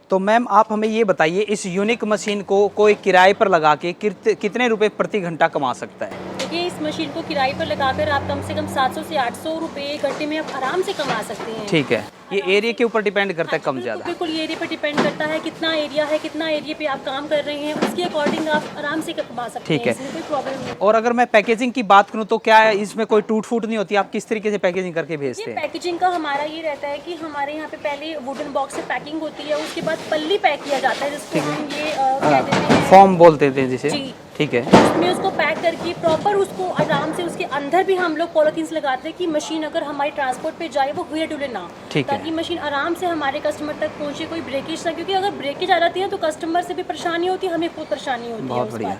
तो मैम आप हमें ये बताइए, इस यूनिक मशीन को कोई किराए पर लगा के कितने रुपए प्रति घंटा कमा सकता है? देखिए, इस मशीन को किराए पर लगाकर आप कम से कम 700 से 800 रुपये घंटे में आप आराम से कमा सकते हैं। ठीक है, ये एरिया के ऊपर डिपेंड करता है, कम ज़्यादा? बिल्कुल, ये एरिया पर डिपेंड करता है, कितना एरिया है, कितना एरिया पे आप काम कर रहे हैं, उसके अकॉर्डिंग आप आराम से कमा सकते हैं। ठीक है, इसमें कोई प्रॉब्लम नहीं। और अगर मैं पैकेजिंग की बात करूँ तो क्या है, इसमें कोई टूट फूट नहीं होती? आप किस तरीके से पैकेजिंग करके भेजते हैं? पैकेजिंग का हमारा ये रहता है कि हमारे यहाँ पे पहले वुडन बॉक्स से पैकिंग होती है, उसके बाद पल्ली पैक किया जाता है, जिसको हम ये कहते हैं फॉर्म बोलते थे जिसे। जी। ठीक है, उसमें उसको पैक करके प्रॉपर उसको आराम से उसके अंदर भी हम लोग पॉलिथीन्स लगाते हैं कि मशीन अगर हमारी ट्रांसपोर्ट पे जाए वो हुए डुले ना, ताकि मशीन आराम से हमारे कस्टमर तक पहुंचे, कोई ब्रेकेज ना, क्योंकि अगर ब्रेकेज आ जाती है तो कस्टमर से भी परेशानी होती है, हमें खुद परेशानी होती है। बहुत बढ़िया।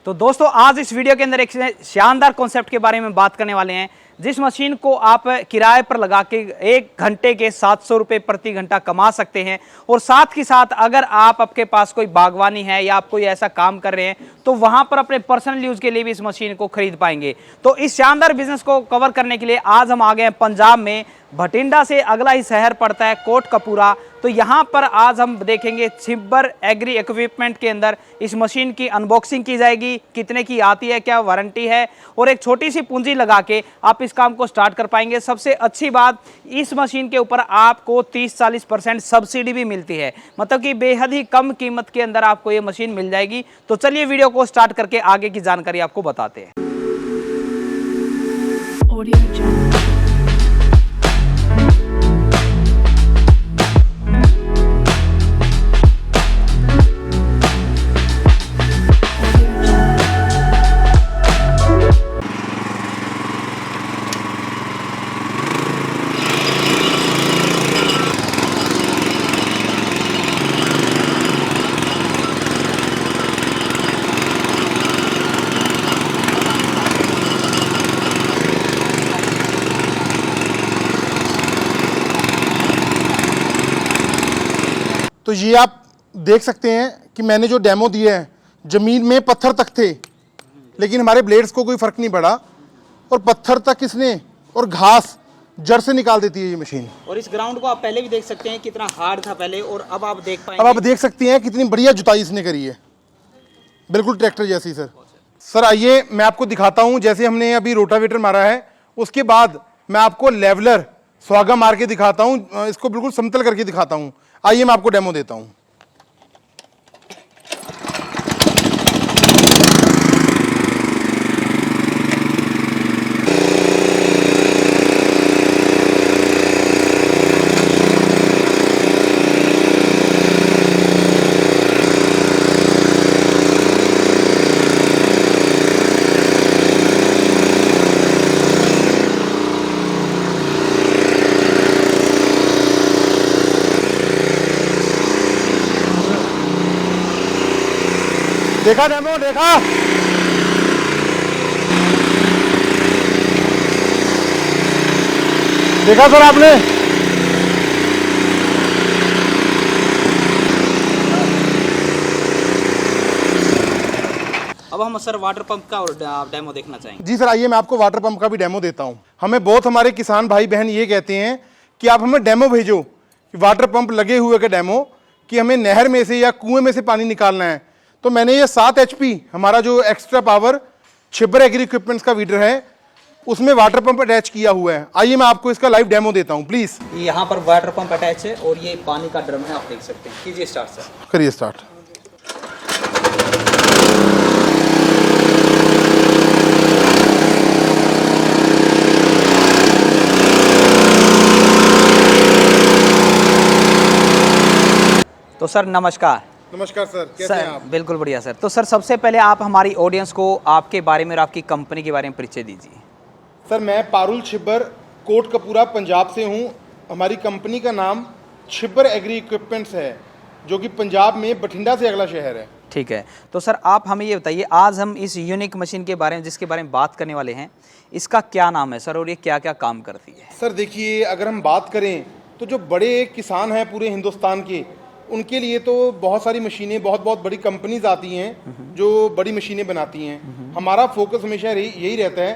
तो दोस्तों, आज इस वीडियो के अंदर एक शानदार कॉन्सेप्ट के बारे में बात करने वाले हैं, जिस मशीन को आप किराए पर लगा के 1 घंटे के 700 रुपये प्रति घंटा कमा सकते हैं। और साथ ही साथ अगर आपके पास कोई बागवानी है या आप कोई ऐसा काम कर रहे हैं तो वहां पर अपने पर्सनल यूज के लिए भी इस मशीन को खरीद पाएंगे। तो इस शानदार बिजनेस को कवर करने के लिए आज हम आ गए हैं पंजाब में। भटिंडा से अगला ही शहर पड़ता है कोटकपूरा। तो यहाँ पर आज हम देखेंगे छिब्बर एग्री इक्विपमेंट के अंदर इस मशीन की अनबॉक्सिंग की जाएगी, कितने की आती है, क्या वारंटी है, और एक छोटी सी पूंजी लगा के आप इस काम को स्टार्ट कर पाएंगे। सबसे अच्छी बात, इस मशीन के ऊपर आपको 30-40% सब्सिडी भी मिलती है, मतलब कि बेहद ही कम कीमत के अंदर आपको ये मशीन मिल जाएगी। तो चलिए वीडियो को स्टार्ट करके आगे की जानकारी आपको बताते हैं। तो ये आप देख सकते हैं कि मैंने जो डेमो दिए हैं, ज़मीन में पत्थर तक थे, लेकिन हमारे ब्लेड्स को कोई फ़र्क नहीं पड़ा, और पत्थर तक इसने और घास जड़ से निकाल देती है ये मशीन। और इस ग्राउंड को आप पहले भी देख सकते हैं कितना हार्ड था पहले, और अब आप देख पाएंगे। अब आप देख सकते हैं कितनी बढ़िया जुताई इसने करी है, बिल्कुल ट्रैक्टर जैसी। सर आइए मैं आपको दिखाता हूँ। जैसे हमने अभी रोटावेटर मारा है, उसके बाद मैं आपको लेवलर स्वागा मार के दिखाता हूँ, इसको बिल्कुल समतल करके दिखाता हूँ। आइए मैं आपको डेमो देता हूँ। देखा डेमो, देखा? देखा सर आपने? अब हम सर वाटर पंप का और डेमो देखना चाहेंगे। जी सर, आइए मैं आपको वाटर पंप का भी डेमो देता हूं। हमें बहुत हमारे किसान भाई बहन ये कहते हैं कि आप हमें डेमो भेजो, कि वाटर पंप लगे हुए का डेमो, कि हमें नहर में से या कुएं में से पानी निकालना है। तो मैंने ये 7 HP हमारा जो एक्स्ट्रा पावर छिब्बर एग्री इक्विपमेंट्स का वीडर है, उसमें वाटर पंप अटैच किया हुआ है। आइए मैं आपको इसका लाइव डेमो देता हूं प्लीज। यहाँ पर वाटर पंप अटैच है और ये पानी का ड्रम है, आप देख सकते हैं। कीजिए स्टार्ट सर। करिए स्टार्ट। तो सर नमस्कार। नमस्कार सर, कैसे हैं आप? बिल्कुल बढ़िया सर। तो सर सबसे पहले आप हमारी ऑडियंस को आपके बारे में और आपकी कंपनी के बारे में परिचय दीजिए। सर मैं पारुल छिब्बर कोटकपूरा पंजाब से हूँ। हमारी कंपनी का नाम छिब्बर एग्री इक्विपमेंट्स है, जो कि पंजाब में बठिंडा से अगला शहर है। ठीक है। तो सर आप हमें ये बताइए, आज हम इस यूनिक मशीन के बारे में जिसके बारे में बात करने वाले हैं, इसका क्या नाम है सर और ये क्या क्या काम करती है? सर देखिए, अगर हम बात करें तो जो बड़े किसान हैं पूरे हिंदुस्तान के, उनके लिए तो बहुत सारी मशीनें, बहुत बहुत बड़ी कंपनीज आती हैं जो बड़ी मशीनें बनाती हैं। हमारा फोकस हमेशा यही रहता है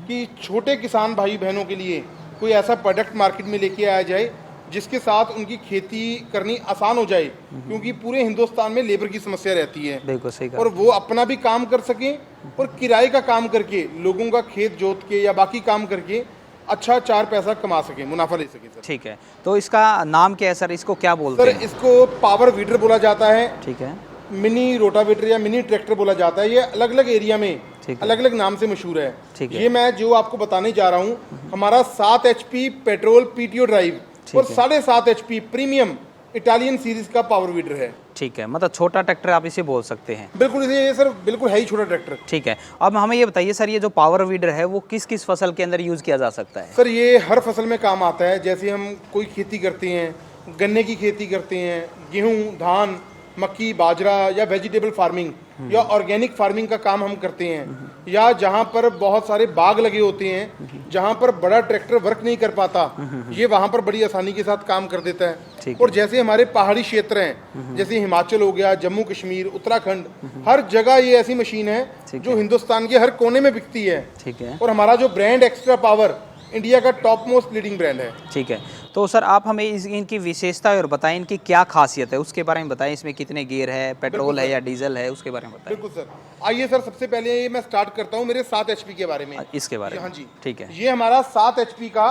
कि छोटे किसान भाई बहनों के लिए कोई ऐसा प्रोडक्ट मार्केट में लेके आया जाए जिसके साथ उनकी खेती करनी आसान हो जाए, क्योंकि पूरे हिंदुस्तान में लेबर की समस्या रहती है। बिल्कुल सही और वो अपना भी काम कर सकें और किराए का काम करके लोगों का खेत जोत के या बाकी काम करके अच्छा 4 पैसा कमा सके, मुनाफा ले सके सर। ठीक है, तो इसका नाम क्या है सर, इसको क्या बोलते सर हैं? इसको पावर वीडर बोला जाता है, ठीक है, मिनी रोटावेटर या मिनी ट्रैक्टर बोला जाता है। ये अलग अलग एरिया में अलग अलग नाम से मशहूर है। ठीक है। ये मैं जो आपको बताने जा रहा हूँ, हमारा 7 HP पेट्रोल PTO ड्राइव और 7.5 HP प्रीमियम इटालियन सीरीज का पावर वीडर है। ठीक है, मतलब छोटा ट्रैक्टर आप इसे बोल सकते हैं। बिल्कुल, इसे ये सर बिल्कुल है ही छोटा ट्रैक्टर। ठीक है, अब हमें ये बताइए सर, ये जो पावर वीडर है वो किस किस फसल के अंदर यूज किया जा सकता है? सर ये हर फसल में काम आता है। जैसे हम कोई खेती करते हैं, गन्ने की खेती करते हैं, गेहूं, धान, मक्की, बाजरा या वेजिटेबल फार्मिंग या ऑर्गेनिक फार्मिंग का काम हम करते हैं, या जहां पर बहुत सारे बाग लगे होते हैं, जहां पर बड़ा ट्रैक्टर वर्क नहीं कर पाता, ये वहां पर बड़ी आसानी के साथ काम कर देता है। और जैसे हमारे पहाड़ी क्षेत्र हैं, जैसे हिमाचल हो गया, जम्मू कश्मीर, उत्तराखंड, हर जगह ये ऐसी मशीन है जो हिंदुस्तान के हर कोने में बिकती है। ठीक है, और हमारा जो ब्रांड एक्स्ट्रा पावर इंडिया का टॉप मोस्ट लीडिंग ब्रांड है। ठीक है, तो सर आप हमें इनकी विशेषता और बताएं, इनकी क्या खासियत है उसके बारे में बताएं। इसमें कितने गियर है, पेट्रोल है या डीजल है, उसके बारे में बताएं। बिल्कुल सर, आइए सर, सबसे पहले मैं स्टार्ट करता हूँ मेरे 7 HP के बारे में। इसके बारे में? हाँ जी, ठीक है। ये हमारा 7 HP का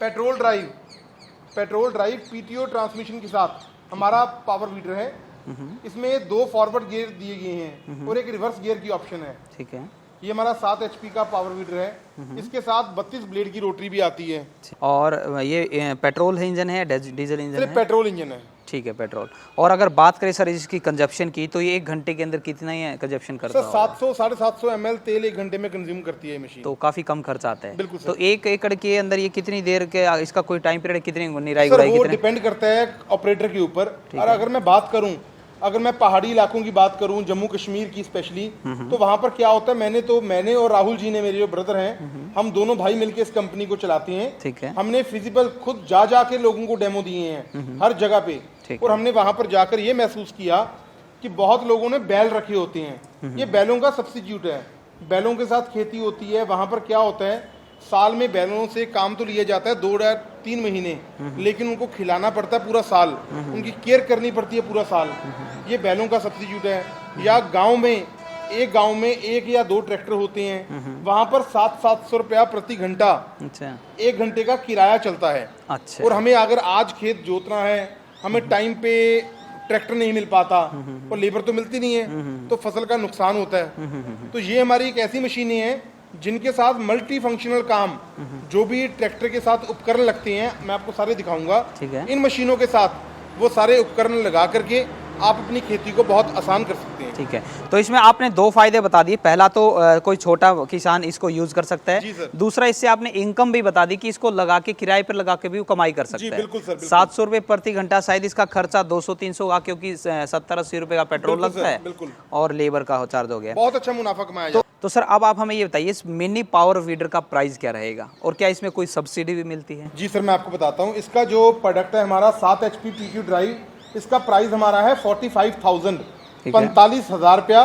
पेट्रोल ड्राइव PTO ट्रांसमिशन के साथ हमारा पावर वीडर है। इसमें 2 फॉरवर्ड गियर दिए गए हैं और एक रिवर्स गियर की ऑप्शन है। ठीक है, ये हमारा 7 HP का पावर वीडर है। इसके साथ 32 ब्लेड की रोटरी भी आती है। और ये पेट्रोल इंजन है, डीजल इंजन है? पेट्रोल इंजन है। ठीक है, पेट्रोल। और अगर बात करें सर इसकी कंजप्शन की, तो ये 1 घंटे के अंदर कितना ही कंजप्शन करता है? 700-750 ml तेल 1 घंटे में कंज्यूम करती है मशीन। तो काफी कम खर्च आता है। बिल्कुल सर। तो 1 एकड़ के अंदर ये कितनी देर के, इसका कोई टाइम पीरियड, कितनी निराई सर गुड़ाई वो कितने? डिपेंड करता है ऑपरेटर के ऊपर। और अगर मैं बात करूं, अगर मैं पहाड़ी इलाकों की बात करूं, जम्मू कश्मीर की स्पेशली, तो वहां पर क्या होता है, मैंने और राहुल जी ने, मेरे जो ब्रदर हैं, हम दोनों भाई मिलकर इस कंपनी को चलाते हैं। ठीक है। हमने फिजिबल खुद जा के लोगों को डेमो दिए हैं हर जगह पे। और हमने वहां पर जाकर ये महसूस किया कि बहुत लोगों ने बैल रखे होते हैं, ये बैलों का सब्स्टिट्यूट है। बैलों के साथ खेती होती है। वहां पर क्या होता है, साल में बैलों से काम तो लिया जाता है 2 या 3 महीने, लेकिन उनको खिलाना पड़ता है पूरा साल, उनकी केयर करनी पड़ती है पूरा साल। ये बैलों का सब्स्टिट्यूट है। या गांव में, एक गांव में 1 या 2 ट्रैक्टर होते हैं, वहां पर 700 रुपया प्रति घंटा, अच्छा, 1 घंटे का किराया चलता है। अच्छा। और हमें अगर आज खेत जोतना है, हमें टाइम पे ट्रैक्टर नहीं मिल पाता और लेबर तो मिलती नहीं है, तो फसल का नुकसान होता है। तो ये हमारी एक ऐसी मशीनें हैं जिनके साथ मल्टी फंक्शनल काम, जो भी ट्रैक्टर के साथ उपकरण लगते हैं, मैं आपको सारे दिखाऊंगा। ठीक है। इन मशीनों के साथ वो सारे उपकरण लगा करके आप अपनी खेती को बहुत आसान कर सकते हैं। ठीक है, तो इसमें आपने 2 फायदे बता दिए। पहला तो कोई छोटा किसान इसको यूज कर सकता जी है। सर। दूसरा, इससे आपने इनकम भी बता दी कि इसको लगा के, किराए पर लगा के भी वो कमाई कर सकता जी, है। बिल्कुल सर, बिल्कुल। 700 रुपये प्रति घंटा, शायद इसका खर्चा 200-300 होगा, क्योंकि 70-80 रुपये का पेट्रोल बिल्कुल लगता सर, है, बिल्कुल। और लेबर का चार्ज हो गया। बहुत अच्छा मुनाफा कमाया जाता तो सर अब आप हमें ये बताइए, इस मिनी पावर वीडर का प्राइस क्या रहेगा, और क्या इसमें कोई सब्सिडी भी मिलती है? है। जी सर, मैं आपको बताता हूँ। इसका जो प्रोडक्ट है हमारा 7 HP PTO ड्राइव, इसका प्राइस हमारा है 45,000, 45,000 रुपया।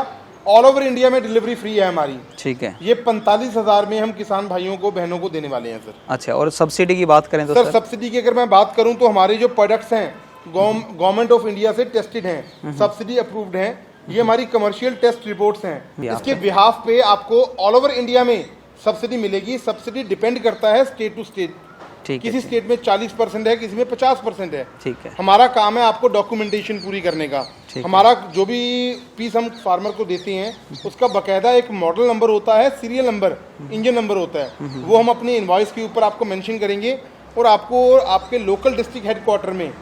ऑल ओवर इंडिया में डिलीवरी फ्री है हमारी। ठीक है, ये 45,000 में हम किसान भाइयों को, बहनों को देने वाले हैं सर। अच्छा, और सब्सिडी की बात करें तो सर सब्सिडी की अगर मैं बात करूं तो हमारे जो प्रोडक्ट्स हैं गवर्नमेंट ऑफ इंडिया से टेस्टेड हैं, सब्सिडी अप्रूव्ड हैं। ये हमारी कमर्शियल टेस्ट रिपोर्ट्स हैं। इसके बिहाफ पे आपको ऑल ओवर इंडिया में सब्सिडी मिलेगी। सब्सिडी डिपेंड करता है स्टेट टू स्टेट। ठीक है, किसी स्टेट में 40% है, किसी में 50% है। ठीक है, हमारा काम है आपको डॉक्यूमेंटेशन पूरी करने का। हमारा जो भी पीस हम फार्मर को देते हैं, उसका बकायदा एक मॉडल नंबर होता है, सीरियल नंबर, इंजन नंबर होता है, वो हम अपनी इनवॉइस के ऊपर आपको मेंशन करेंगे। और आपको आपके लोकल डिस्ट्रिक्ट हेडक्वार्टर में,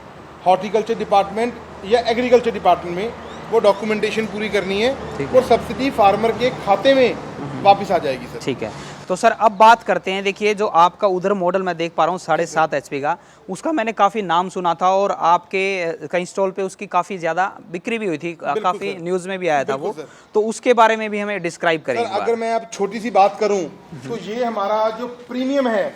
हॉर्टिकल्चर डिपार्टमेंट या एग्रीकल्चर डिपार्टमेंट में वो डॉक्यूमेंटेशन पूरी करनी है, और सब्सिडी फार्मर के खाते में वापस आ जाएगी सर। ठीक है, तो सर अब बात करते हैं। देखिए, जो आपका उधर मॉडल मैं देख पा रहा हूँ 7.5 HP का, उसका मैंने काफ़ी नाम सुना था, और आपके कई स्टॉल पे उसकी काफ़ी ज़्यादा बिक्री भी हुई थी, काफ़ी न्यूज़ में भी आया था वो। तो उसके बारे में भी हमें डिस्क्राइब करें। अगर मैं अब छोटी सी बात करूं तो ये हमारा जो प्रीमियम है,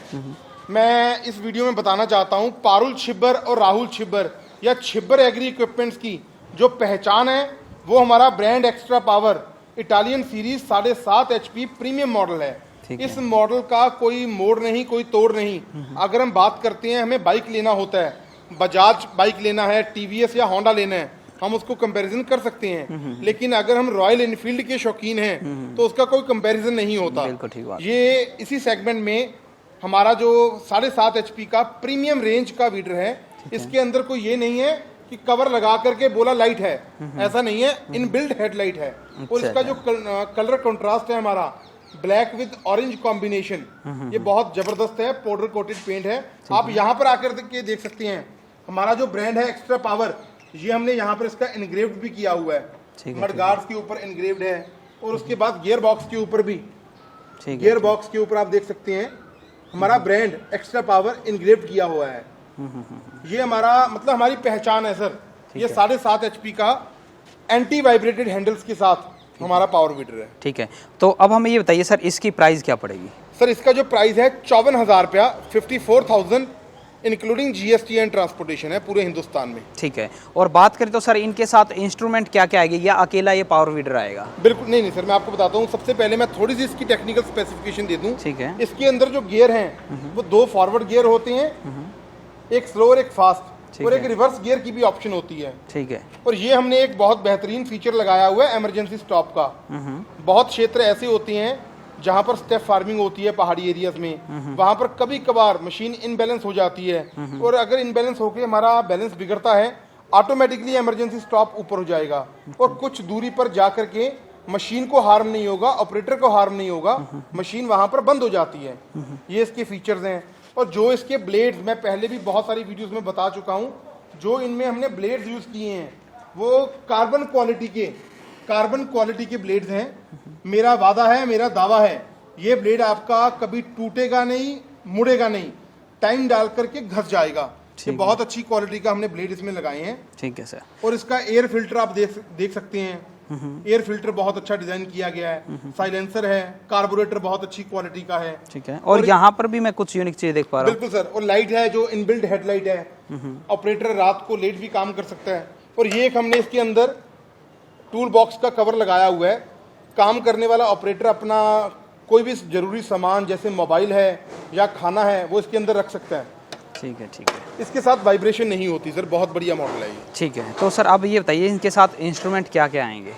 मैं इस वीडियो में बताना चाहता हूं, पारुल छिब्बर और राहुल छिब्बर या छिब्बर एग्री इक्विपमेंट्स की जो पहचान है, वो हमारा brand extra power Italian series 7.5 HP premium model है। इस मॉडल का कोई मोड़ नहीं, कोई तोड़ नहीं। अगर हम बात करते हैं, हमें बाइक लेना होता है, बजाज बाइक लेना है, टीवीएस या होंडा लेना है, हम उसको कंपैरिजन कर सकते हैं। लेकिन अगर हम रॉयल एनफील्ड के शौकीन हैं तो उसका कोई कंपैरिजन नहीं होता। बिल्कुल ठीक बात। ये इसी सेगमेंट में हमारा जो 7.5 HP का प्रीमियम रेंज का वीडर है, इसके अंदर कोई ये नहीं है कि कवर लगा करके बोला लाइट है, ऐसा नहीं है, इनबिल्ट हेडलाइट है। और इसका जो कलर कंट्रास्ट है हमारा ब्लैक विद ऑरेंज कॉम्बिनेशन, ये बहुत जबरदस्त है, पाउडर कोटेड पेंट है। आप यहाँ पर आकर के देख सकते हैं हमारा जो ब्रांड है एक्स्ट्रा पावर, ये हमने यहाँ पर इसका इनग्रेव्ड भी किया हुआ है। मडगार्ड्स के ऊपर इनग्रेव्ड है और उसके बाद गियर बॉक्स के ऊपर भी, गियर बॉक्स के ऊपर आप देख सकते हैं हमारा ब्रांड एक्स्ट्रा पावर इनग्रेव्ड किया हुआ है। ये हमारा मतलब हमारी पहचान है सर। ये 7.5 HP का एंटी वाइब्रेटेड हैंडल्स के साथ हमारा पावर वीडर है। ठीक है, तो अब हमें ये बताइए सर, इसकी प्राइस क्या पड़ेगी? सर इसका जो प्राइस है 54,000 रुपया, 54,000 इंक्लूडिंग GST एंड ट्रांसपोर्टेशन है पूरे हिंदुस्तान में। ठीक है, और बात करें तो सर इनके साथ इंस्ट्रूमेंट क्या क्या आएगी या अकेला ये पावर वीडर आएगा? बिल्कुल नहीं सर, मैं आपको बताता हूँ। सबसे पहले मैं थोड़ी सी इसकी टेक्निकल स्पेसिफिकेशन दे दूँ। ठीक है। इसके अंदर जो गियर हैं वो 2 फॉरवर्ड गियर होते हैं, एक स्लो और एक फास्ट, और एक रिवर्स गियर की भी ऑप्शन होती है। ठीक है। और ये हमने एक बहुत बेहतरीन फीचर लगाया हुआ है इमरजेंसी स्टॉप का। बहुत क्षेत्र ऐसे होते हैं जहां पर स्टेप फार्मिंग होती है पहाड़ी एरियाज में, वहां पर कभी कभार मशीन इनबैलेंस हो जाती है, और अगर इनबैलेंस होकर हमारा बैलेंस बिगड़ता है, ऑटोमेटिकली इमरजेंसी स्टॉप ऊपर हो जाएगा और कुछ दूरी पर जा करके मशीन को हार्म नहीं होगा, ऑपरेटर को हार्म नहीं होगा, मशीन वहां पर बंद हो जाती है। ये इसके फीचर्स हैं। और जो इसके ब्लेड्स, मैं पहले भी बहुत सारी वीडियोस में बता चुका हूं, जो इनमें हमने ब्लेड्स यूज किए हैं वो कार्बन क्वालिटी के ब्लेड्स हैं। मेरा वादा है, मेरा दावा है, ये ब्लेड आपका कभी टूटेगा नहीं, मुड़ेगा नहीं, टाइम डाल करके घस जाएगा। ये बहुत अच्छी क्वालिटी का हमने ब्लेड इसमें लगाए हैं। ठीक है सर। और इसका एयर फिल्टर आप देख सकते हैं, एयर फिल्टर बहुत अच्छा डिजाइन किया गया है। साइलेंसर है, कार्बोरेटर बहुत अच्छी क्वालिटी का है। ठीक है। और यहाँ पर भी मैं कुछ यूनिक चीज देख पा रहा हूँ। बिल्कुल सर। और लाइट है जो इनबिल्ट हेडलाइट है, ऑपरेटर रात को लेट भी काम कर सकता है। और ये एक हमने इसके अंदर टूल बॉक्स का कवर लगाया हुआ है, काम करने वाला ऑपरेटर अपना कोई भी जरूरी सामान जैसे मोबाइल है या खाना है वो इसके अंदर रख सकता है। ठीक है, ठीक है। इसके साथ वाइब्रेशन नहीं होती सर, बहुत बढ़िया मॉडल है ये। ठीक है। तो सर अब ये बताइए इनके साथ इंस्ट्रूमेंट क्या क्या आएंगे?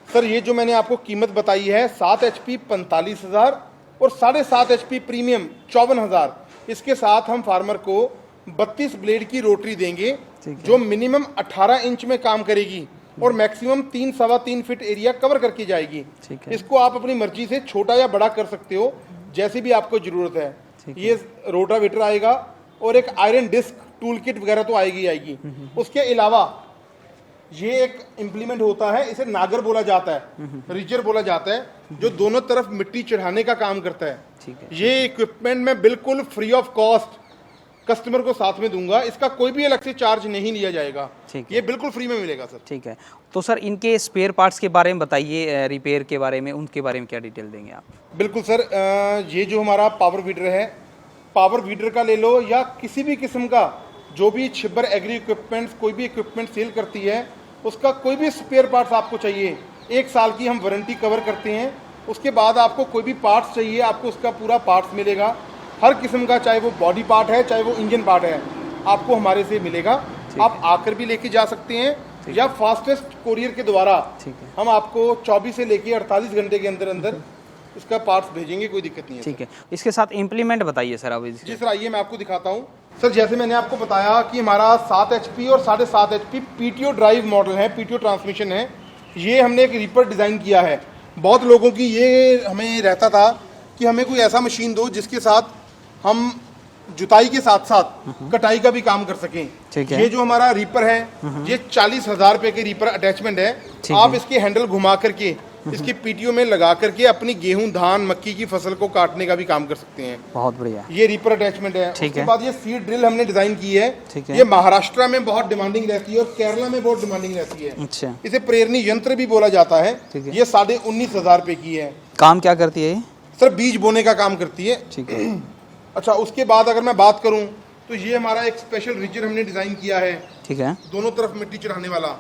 सर ये जो मैंने आपको कीमत बताई है 7 HP 45,000 और 7.5 HP प्रीमियम 54,000, इसके साथ हम फार्मर को 32 ब्लेड की रोटरी देंगे जो मिनिमम 18 इंच में काम करेगी और मैक्सिमम 3-3.25 फीट एरिया कवर करके जाएगी। इसको आप अपनी मर्जी से छोटा या बड़ा कर सकते हो, जैसी भी आपको जरूरत है। ये रोटावेटर आएगा और एक आयरन डिस्क टूल किट वगैरह तो आएगी। उसके अलावा ये एक इम्प्लीमेंट होता है, इसे नागर बोला जाता है, रिचर बोला जाता है, जो दोनों तरफ मिट्टी चढ़ाने का काम करता है। ये इक्विपमेंट मैं बिल्कुल फ्री ऑफ कॉस्ट कस्टमर को साथ में दूंगा, इसका कोई भी अलग से चार्ज नहीं लिया जाएगा। ये बिल्कुल फ्री में मिलेगा सर। ठीक है। तो सर इनके स्पेयर पार्ट्स के बारे में बताइए, रिपेयर के बारे में, उनके बारे में क्या डिटेल देंगे आप? बिल्कुल सर, ये जो हमारा पावर वीडर है, पावर वीडर का ले लो या किसी भी किस्म का जो भी छिब्बर एग्री इक्विपमेंट्स कोई भी इक्विपमेंट सेल करती है, उसका कोई भी स्पेयर पार्ट्स आपको चाहिए, 1 साल की हम वारंटी कवर करते हैं। उसके बाद आपको कोई भी पार्ट्स चाहिए, आपको उसका पूरा पार्ट्स मिलेगा, हर किस्म का, चाहे वो बॉडी पार्ट है चाहे वो इंजन पार्ट है, आपको हमारे से मिलेगा। आप आकर भी लेके जा सकते हैं या फास्टेस्ट कोरियर के द्वारा हम आपको 24 से लेके 48 घंटे के अंदर अंदर इसका पार्ट्स भेजेंगे, कोई दिक्कत नहीं है। ठीक है। इसके साथ इम्प्लीमेंट बताइए सर अब। जी सर, आइए मैं आपको दिखाता हूँ। सर जैसे मैंने आपको बताया कि हमारा 7 HP और 7.5 HP PTO ड्राइव मॉडल है, PTO ट्रांसमिशन है। ये हमने एक रीपर डिज़ाइन किया है। बहुत लोगों की ये हमें रहता था कि हमें कोई ऐसा मशीन दो जिसके साथ हम जुताई के साथ साथ कटाई का भी काम कर सकें। ये जो हमारा रीपर है, ये 40,000 रुपए के रीपर अटैचमेंट है। आप इसके हैंडल घुमा करके इसके पीटीओ में लगा करके अपनी गेहूं, धान, मक्की की फसल को काटने का भी काम कर सकते हैं। बहुत बढ़िया। ये रीपर अटैचमेंट है। उसके बाद ये सीड ड्रिल हमने डिजाइन की है। ये महाराष्ट्र में बहुत डिमांडिंग रहती है और केरला में बहुत डिमांडिंग रहती है। अच्छा। इसे प्रेरणी यंत्र भी बोला जाता है। ये 19,500 रुपए की है। काम क्या करती है? सर बीज बोने का काम करती है। ठीक है। अच्छा, उसके बाद अगर मैं बात करूं तो ये हमारा एक स्पेशल रिजर हमने डिजाइन किया है। ठीक है। दोनों तरफ मिट्टी चढ़ाने वाला।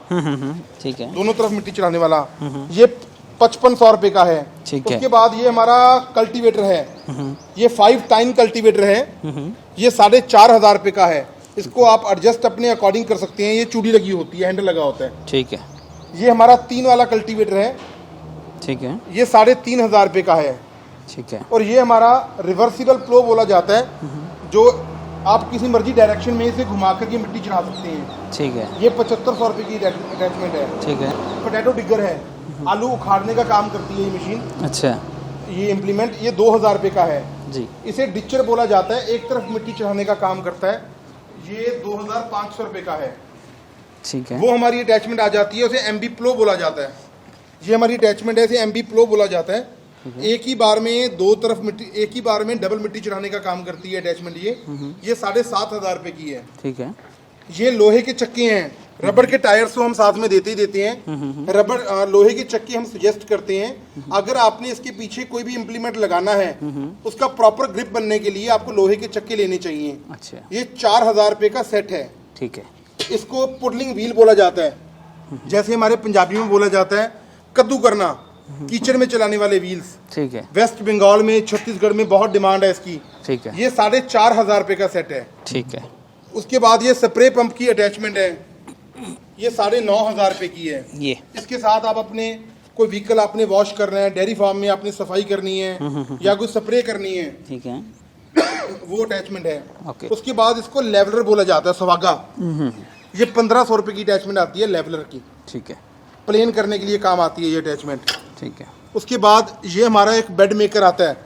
ठीक है। दोनों तरफ मिट्टी चढ़ाने वाला। ये 5500 रुपए का है। उसके बाद ये हमारा कल्टीवेटर है। ये 5 टाइन कल्टीवेटर है। ये 4,500 रुपए का है। इसको आप एडजस्ट अपने अकॉर्डिंग कर सकते हैं। ये चूड़ी लगी होती है, हैंडल लगा होता है। ठीक है। ये हमारा 3 वाला कल्टीवेटर है। ठीक है। ये 3,500 रुपये का है। ठीक है। और ये हमारा रिवर्सिबल प्लो बोला जाता है, जो आप किसी मर्जी डायरेक्शन में इसे घुमा करके मिट्टी चढ़ा सकते हैं। ठीक है। ये 7500 रुपये की अटैचमेंट है। ठीक है। पोटैटो डिगर है, आलू उखाड़ने का काम करती है ये मशीन। अच्छा। ये इम्प्लीमेंट ये 2000 रुपये का है जी। इसे डिचर बोला जाता है, एक तरफ मिट्टी चढ़ाने का काम करता है। ये 2500 रुपये का है। ठीक है। वो हमारी अटैचमेंट आ जाती है, उसे एमबी प्लो बोला जाता है। ये हमारी अटैचमेंट है, इसे एमबी प्लो बोला जाता है। एक ही बार में 2 तरफ मिट्टी, एक ही बार में डबल मिट्टी चढ़ाने का काम करती है अटैचमेंट। ये 7500 रुपये की है। ठीक है। ये लोहे के चक्के हैं, रबड़ के टायर्स तो हम साथ में देते ही देते हैं। रबड़ लोहे के चक्के हम सजेस्ट करते हैं। अगर आपने इसके पीछे कोई भी इम्प्लीमेंट लगाना है, उसका प्रॉपर ग्रिप बनने के लिए आपको लोहे के चक्के लेने चाहिए। अच्छा। ये 4000 रुपये का सेट है। ठीक है। इसको पुडलिंग व्हील बोला जाता है, जैसे हमारे पंजाबी में बोला जाता है कद्दू करना, कीचड़ में चलाने वाले व्हील्स। ठीक है। वेस्ट बंगाल में, छत्तीसगढ़ में बहुत डिमांड है इसकी। ठीक है। ये 4500 रुपये का सेट है। ठीक है। उसके बाद ये स्प्रे पंप की अटैचमेंट है, ये 9500 रुपये की है। ये इसके साथ आप अपने कोई व्हीकल आपने वॉश करना है, डेयरी फार्म में आपने सफाई करनी है या कोई स्प्रे करनी है, ठीक है, वो अटैचमेंट है। ओके। उसके बाद इसको लेवलर बोला जाता है, सवागा। ये 1500 रुपये की अटैचमेंट आती है लेवलर की। ठीक है। प्लेन करने के लिए काम आती है ये अटैचमेंट। ठीक है। उसके बाद ये हमारा एक बेड मेकर आता है।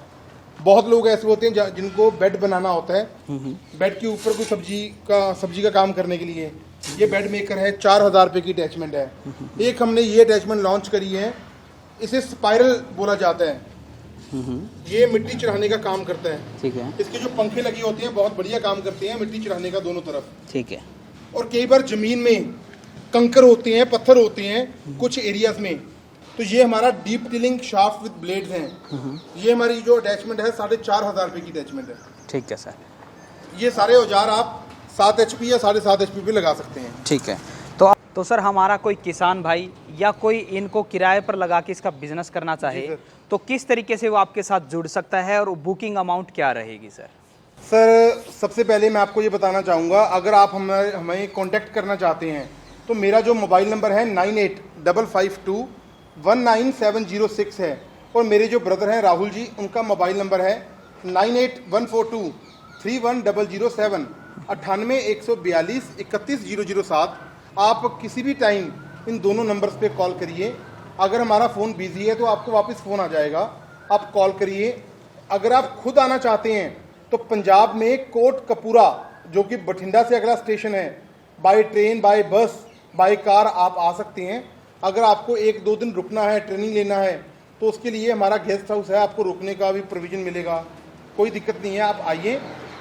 बहुत लोग ऐसे होते हैं जिनको बेड बनाना होता है, बेड के ऊपर कोई सब्जी का काम करने के लिए। ये बेड मेकर है, 4000 रुपये की अटैचमेंट है। एक हमने ये अटैचमेंट लॉन्च करी है, इसे स्पाइरल बोला जाता है। ये मिट्टी चढ़ाने का काम करता है। ठीक है। इसके जो पंखे लगे होते हैं बहुत बढ़िया काम करते हैं मिट्टी चढ़ाने का दोनों तरफ। ठीक है। और कई बार जमीन में कंकर होते हैं, पत्थर होते हैं कुछ एरियाज में, तो ये हमारा deep tilling shaft with blades हैं। ये हमारी जो अटैचमेंट है 4500 रुपये की अटैचमेंट है। ठीक है सर। ये सारे औजार आप 7 HP या 7.5 HP पे लगा सकते हैं। ठीक है। तो सर हमारा कोई किसान भाई या कोई इनको किराए पर लगा के इसका बिजनेस करना चाहे तो किस तरीके से वो आपके साथ जुड़ सकता है और बुकिंग अमाउंट क्या रहेगी सर? सर सबसे पहले मैं आपको ये बताना चाहूँगा, अगर आप हमें कॉन्टेक्ट करना चाहते हैं तो मेरा जो मोबाइल नंबर है 9855219706 है, और मेरे जो ब्रदर हैं राहुल जी, उनका मोबाइल नंबर है 9814231007 9814231007। आप किसी भी टाइम इन दोनों नंबर्स पे कॉल करिए। अगर हमारा फ़ोन बिजी है तो आपको वापस फ़ोन आ जाएगा, आप कॉल करिए। अगर आप खुद आना चाहते हैं तो पंजाब में कोट कपूरा, जो कि बठिंडा से अगला स्टेशन है, बाय ट्रेन, बाय बस, बाय कार आप आ सकते हैं। अगर आपको 1-2 दिन रुकना है, ट्रेनिंग लेना है, तो उसके लिए हमारा गेस्ट हाउस है, आपको रुकने का भी प्रोविज़न मिलेगा, कोई दिक्कत नहीं है, आप आइए।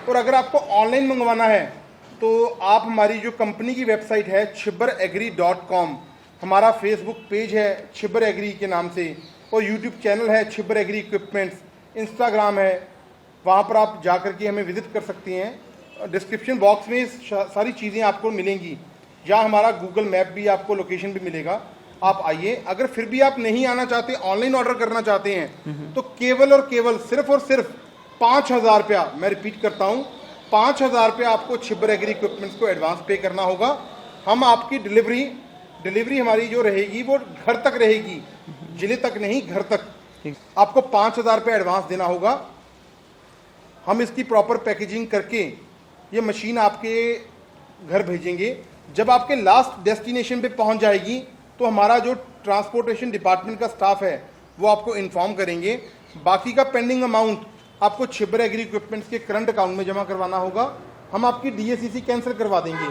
और अगर आपको ऑनलाइन मंगवाना है तो आप हमारी जो कंपनी की वेबसाइट है chibbaragri.com, हमारा फेसबुक पेज है छिब्बर एग्री के नाम से, और यूट्यूब चैनल है छिब्बर एग्री इक्विपमेंट्स, इंस्टाग्राम है, वहाँ पर आप जा कर के हमें विजिट कर सकती हैं। डिस्क्रिप्शन बॉक्स में सारी चीज़ें आपको मिलेंगी, या हमारा गूगल मैप भी आपको लोकेशन भी मिलेगा, आप आइए। अगर फिर भी आप नहीं आना चाहते, ऑनलाइन ऑर्डर करना चाहते हैं, तो केवल और केवल सिर्फ और सिर्फ 5000 रुपया, मैं रिपीट करता हूँ, 5000 रुपया आपको छिब्बर एग्री इक्विपमेंट्स को एडवांस पे करना होगा। हम आपकी डिलीवरी हमारी जो रहेगी वो घर तक रहेगी, जिले तक नहीं, घर तक। आपको 5000 रुपया एडवांस देना होगा। हम इसकी प्रॉपर पैकेजिंग करके ये मशीन आपके घर भेजेंगे। जब आपके लास्ट डेस्टिनेशन पे पहुंच जाएगी तो हमारा जो ट्रांसपोर्टेशन डिपार्टमेंट का स्टाफ है वो आपको इन्फॉर्म करेंगे। बाकी का पेंडिंग अमाउंट आपको छिब्बर एग्री इक्विपमेंट्स के करंट अकाउंट में जमा करवाना होगा। हम आपकी DACC कैंसिल करवा देंगे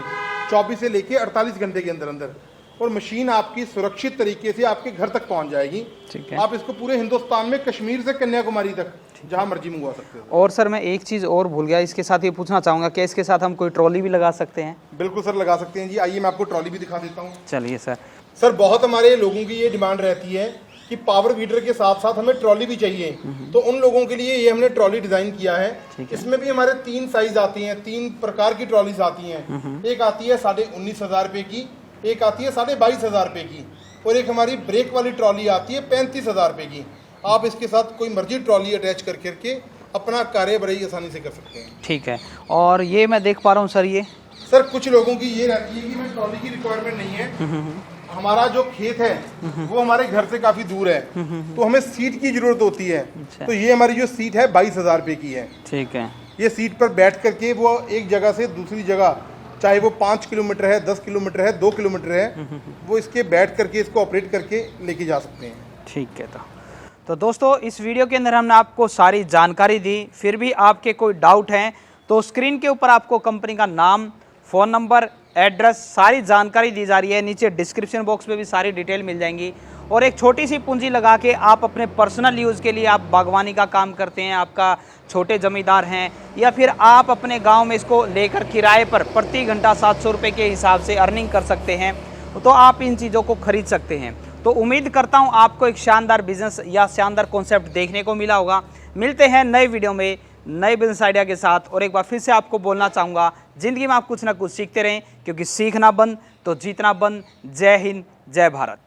24 से लेके 48 घंटे के अंदर अंदर, और मशीन आपकी सुरक्षित तरीके से आपके घर तक पहुंच जाएगी। ठीक है। आप इसको पूरे हिंदुस्तान में, कश्मीर से कन्याकुमारी तक, जहां मर्जी मंगवा सकते हो। और सर मैं एक चीज़ और भूल गया, इसके साथ ये पूछना चाहूँगा कि इसके साथ हम कोई ट्रॉली भी लगा सकते हैं? बिल्कुल सर, लगा सकते हैं जी। आइए मैं आपको ट्रॉली भी दिखा देता हूँ। चलिए सर। सर बहुत हमारे लोगों की ये डिमांड रहती है कि पावर वीडर के साथ साथ हमें ट्रॉली भी चाहिए, तो उन लोगों के लिए ये हमने ट्रॉली डिजाइन किया है। इसमें भी हमारे 3 साइज आती हैं, 3 प्रकार की ट्रॉलीज आती हैं। एक आती है 19,500 रुपये की, एक आती है 22,500 रुपये की, और एक हमारी ब्रेक वाली ट्रॉली आती है 35,000 रुपये की। आप इसके साथ कोई मर्जी ट्रॉली अटैच करके अपना कार्य बड़ी आसानी से कर सकते हैं। ठीक है। और ये मैं देख पा रहा हूँ सर, ये सर कुछ लोगों की ये रहती है कि मैं ट्रॉली की रिक्वायरमेंट नहीं है, हमारा जो खेत है वो हमारे घर से काफी दूर है, तो हमें सीट की जरूरत होती है। तो ये हमारी जो सीट है 22,000 रुपए की है। ठीक है। ये सीट पर बैठ करके वो एक जगह से दूसरी जगह, चाहे वो 5 किलोमीटर है, 10 किलोमीटर है, 2 किलोमीटर है, वो इसके बैठ करके इसको ऑपरेट करके लेके जा सकते हैं। ठीक है। तो दोस्तों इस वीडियो के अंदर हमने आपको सारी जानकारी दी। फिर भी आपके कोई डाउट हैं तो स्क्रीन के ऊपर आपको कंपनी का नाम, फ़ोन नंबर, एड्रेस, सारी जानकारी दी जा रही है। नीचे डिस्क्रिप्शन बॉक्स में भी सारी डिटेल मिल जाएंगी। और एक छोटी सी पूंजी लगा के आप अपने पर्सनल यूज़ के लिए, आप बागवानी का काम करते हैं, आपका छोटे ज़मींदार हैं, या फिर आप अपने गांव में इसको लेकर किराए पर प्रति घंटा 700 रुपये के हिसाब से अर्निंग कर सकते हैं, तो आप इन चीज़ों को खरीद सकते हैं। तो उम्मीद करता हूं आपको एक शानदार बिजनेस या शानदार कॉन्सेप्ट देखने को मिला होगा। मिलते हैं नए वीडियो में नए बिजनेस आइडिया के साथ। और एक बार फिर से आपको बोलना चाहूँगा, ज़िंदगी में आप कुछ ना कुछ सीखते रहें, क्योंकि सीखना बंद तो जीतना बंद। जय हिंद, जय भारत।